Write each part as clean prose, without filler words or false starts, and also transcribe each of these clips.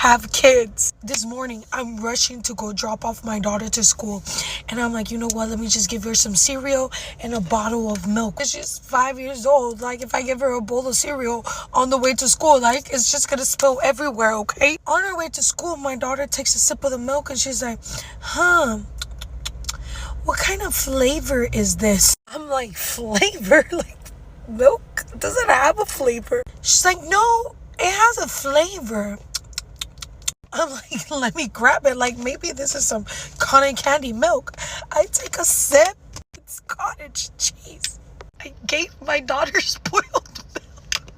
have kids. This morning, I'm rushing to go drop off my daughter to school. And I'm like, you know what? Let me just give her some cereal and a bottle of milk. She's 5 years old. Like, if I give her a bowl of cereal on the way to school, like, it's just gonna spill everywhere, okay? On her way to school, my daughter takes a sip of the milk and she's like, what kind of flavor is this? I'm like, flavor? Like, milk doesn't have a flavor. She's like, no, it has a flavor. I'm like, let me grab it. Like, maybe this is some cotton candy milk. I take a sip. It's cottage cheese. I gave my daughter spoiled milk.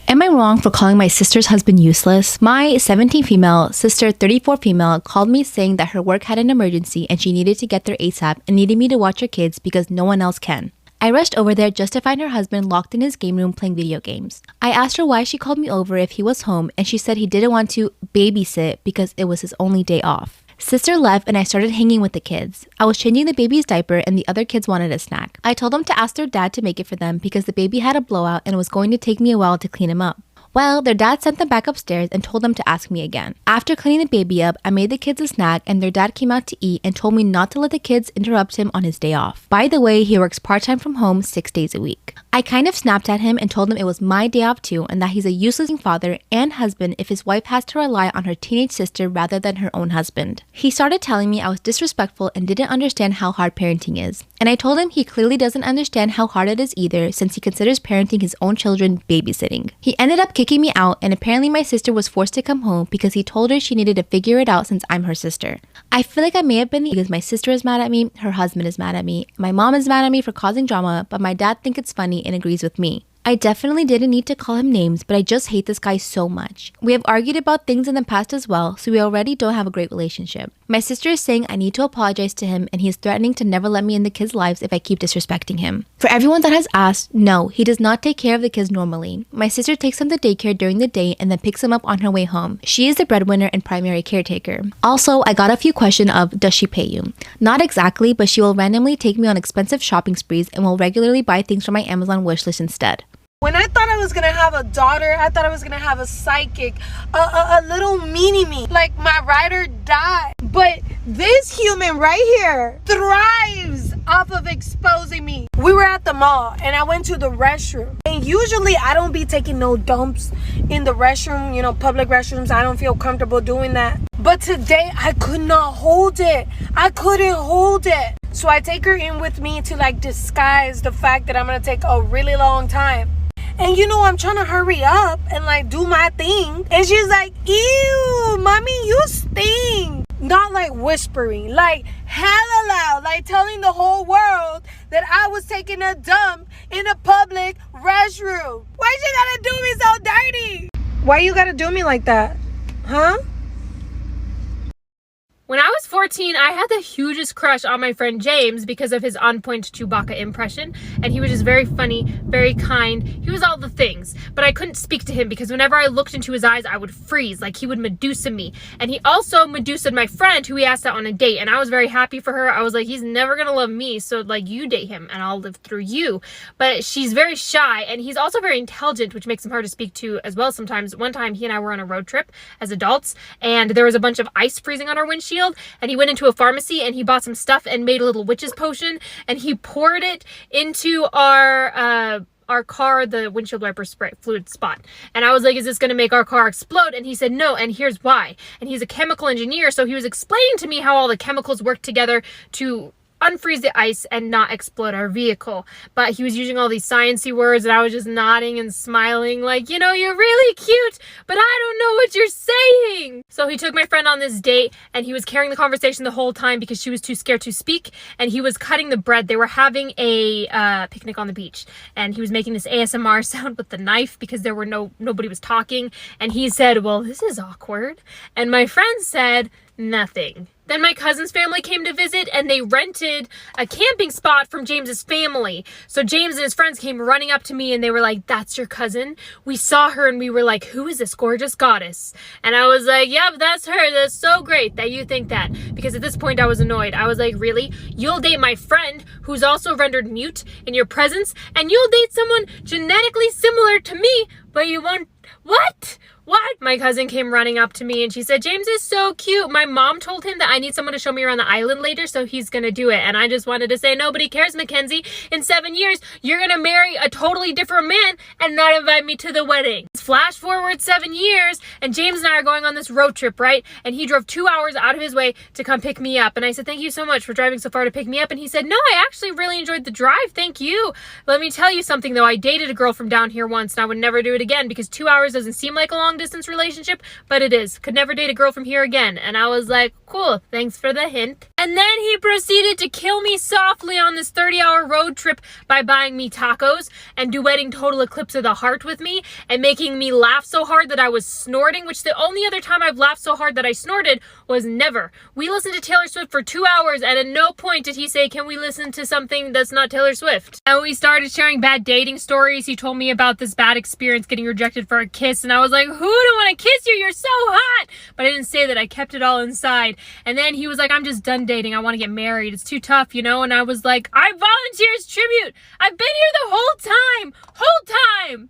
Am I wrong for calling my sister's husband useless? My 17 female, sister 34 female called me saying that her work had an emergency and she needed to get there ASAP and needed me to watch her kids because no one else can. I rushed over there just to find her husband locked in his game room playing video games. I asked her why she called me over if he was home, and she said he didn't want to babysit because it was his only day off. Sister left and I started hanging with the kids. I was changing the baby's diaper and the other kids wanted a snack. I told them to ask their dad to make it for them because the baby had a blowout and it was going to take me a while to clean him up. Well, their dad sent them back upstairs and told them to ask me again. After cleaning the baby up, I made the kids a snack and their dad came out to eat and told me not to let the kids interrupt him on his day off. By the way, he works part-time from home 6 days a week. I kind of snapped at him and told him it was my day off too and that he's a useless father and husband if his wife has to rely on her teenage sister rather than her own husband. He started telling me I was disrespectful and didn't understand how hard parenting is. And I told him he clearly doesn't understand how hard it is either since he considers parenting his own children babysitting. He ended up kicking me out and apparently my sister was forced to come home because he told her she needed to figure it out since I'm her sister. I feel like I may have been because my sister is mad at me, her husband is mad at me, my mom is mad at me for causing drama, but my dad thinks it's funny and agrees with me. I definitely didn't need to call him names, but I just hate this guy so much. We have argued about things in the past as well, so we already don't have a great relationship. My sister is saying I need to apologize to him and he is threatening to never let me in the kids' lives if I keep disrespecting him. For everyone that has asked, no, he does not take care of the kids normally. My sister takes them to daycare during the day and then picks them up on her way home. She is the breadwinner and primary caretaker. Also, I got a few questions of, does she pay you? Not exactly, but she will randomly take me on expensive shopping sprees and will regularly buy things from my Amazon wishlist instead. When I thought I was gonna have a daughter, I thought I was gonna have a psychic, a little mini-me. Like, my rider died. But this human right here thrives off of exposing me. We were at the mall and I went to the restroom. And usually I don't be taking no dumps in the restroom, you know, public restrooms. I don't feel comfortable doing that. But today I could not hold it. I couldn't hold it. So I take her in with me to like disguise the fact that I'm gonna take a really long time. And you know, I'm trying to hurry up and like do my thing. And she's like, ew, mommy, you stink. Not like whispering, like hella loud, like telling the whole world that I was taking a dump in a public restroom. Why you gotta do me so dirty? Why you gotta do me like that? Huh? When I was 14, I had the hugest crush on my friend James because of his on-point Chewbacca impression, and he was just very funny, very kind. He was all the things, but I couldn't speak to him because whenever I looked into his eyes, I would freeze, like he would Medusa me. And he also Medusa'd my friend who he asked out on a date, and I was very happy for her. I was like, he's never gonna love me, so like you date him and I'll live through you. But she's very shy, and he's also very intelligent, which makes him hard to speak to as well sometimes. One time, he and I were on a road trip as adults, and there was a bunch of ice freezing on our windshield, and he went into a pharmacy and he bought some stuff and made a little witch's potion and he poured it into our car, the windshield wiper spray fluid spot. And I was like, is this going to make our car explode? And he said no, and here's why. And he's a chemical engineer, so he was explaining to me how all the chemicals work together to unfreeze the ice and not explode our vehicle. But he was using all these sciencey words and I was just nodding and smiling like, you know, you're really cute, but I don't know what you're saying. So he took my friend on this date and he was carrying the conversation the whole time because she was too scared to speak, and he was cutting the bread. They were having a picnic on the beach and he was making this ASMR sound with the knife because there were nobody was talking, and he said, well, this is awkward. And my friend said nothing. Then my cousin's family came to visit and they rented a camping spot from James's family. So James and his friends came running up to me and they were like, that's your cousin? We saw her and we were like, who is this gorgeous goddess? And I was like, yep, that's her. That's so great that you think that. Because at this point I was annoyed. I was like, really? You'll date my friend who's also rendered mute in your presence, and you'll date someone genetically similar to me, but you won't. What? What? My cousin came running up to me and she said, James is so cute. My mom told him that I need someone to show me around the island later, so he's gonna do it. And I just wanted to say, nobody cares, Mackenzie. In 7 years, you're gonna marry a totally different man and not invite me to the wedding. Flash forward 7 years, and James and I are going on this road trip, right? And he drove 2 hours out of his way to come pick me up. And I said, thank you so much for driving so far to pick me up. And he said, no, I actually really enjoyed the drive. Thank you. Let me tell you something though. I dated a girl from down here once and I would never do it again because 2 hours doesn't seem like a long distance relationship, but it is. Could never date a girl from here again. And I was like, cool, thanks for the hint. And then he proceeded to kill me softly on this 30-hour road trip by buying me tacos and duetting Total Eclipse of the Heart with me and making me laugh so hard that I was snorting, which the only other time I've laughed so hard that I snorted was never. We listened to Taylor Swift for 2 hours and at no point did he say, can we listen to something that's not Taylor Swift? And we started sharing bad dating stories. He told me about this bad experience getting rejected for a kiss and I was like, who don't want to kiss you? You're so hot. But I didn't say that. I kept it all inside. And then he was like, I'm just done dating. I want to get married. It's too tough, you know? And I was like, I volunteer as tribute. I've been here the whole time.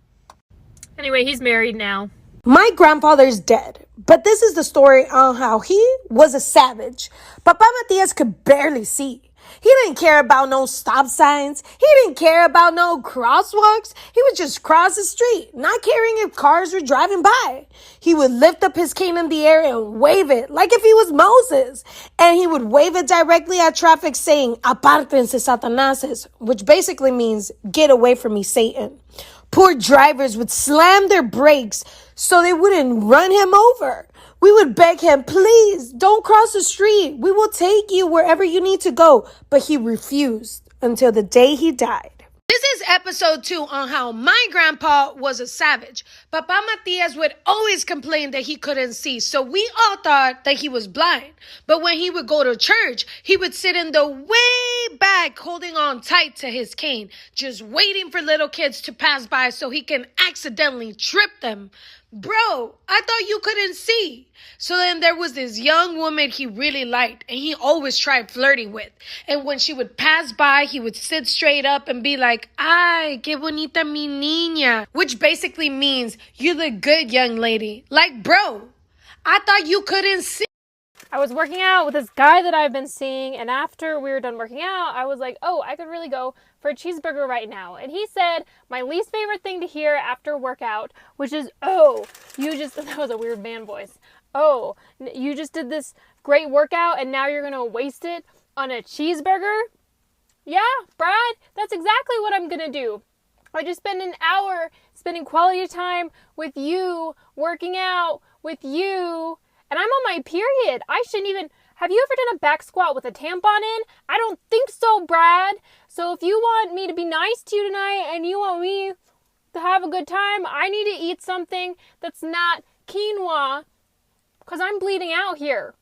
Anyway, he's married now. My grandfather's dead, but this is the story on how he was a savage. Papa Matias could barely see. He didn't care about no stop signs. He didn't care about no crosswalks. He would just cross the street, not caring if cars were driving by. He would lift up his cane in the air and wave it like if he was Moses. And he would wave it directly at traffic saying, "Apártense, Satanáses," which basically means, "Get away from me, Satan." Poor drivers would slam their brakes so they wouldn't run him over. We would beg him, please, don't cross the street. We will take you wherever you need to go. But he refused until the day he died. This is episode 2 on how my grandpa was a savage. Papa Matias would always complain that he couldn't see, so we all thought that he was blind. But when he would go to church, he would sit in the way back holding on tight to his cane, just waiting for little kids to pass by so he can accidentally trip them. Bro, I thought you couldn't see. So then there was this young woman he really liked and he always tried flirting with. And when she would pass by, he would sit straight up and be like, "Ay, qué bonita mi niña," which basically means, "You look good, young lady." Like, bro, I thought you couldn't see. I was working out with this guy that I've been seeing, and after we were done working out, I was like, oh, I could really go for a cheeseburger right now. And he said my least favorite thing to hear after workout, which is, oh, you just, that was a weird man voice. Oh, you just did this great workout and now you're going to waste it on a cheeseburger? Yeah, Brad, that's exactly what I'm going to do. I just spent an hour spending quality time with you, working out with you, and I'm on my period. I shouldn't even... Have you ever done a back squat with a tampon in? I don't think so, Brad. So if you want me to be nice to you tonight and you want me to have a good time, I need to eat something that's not quinoa because I'm bleeding out here.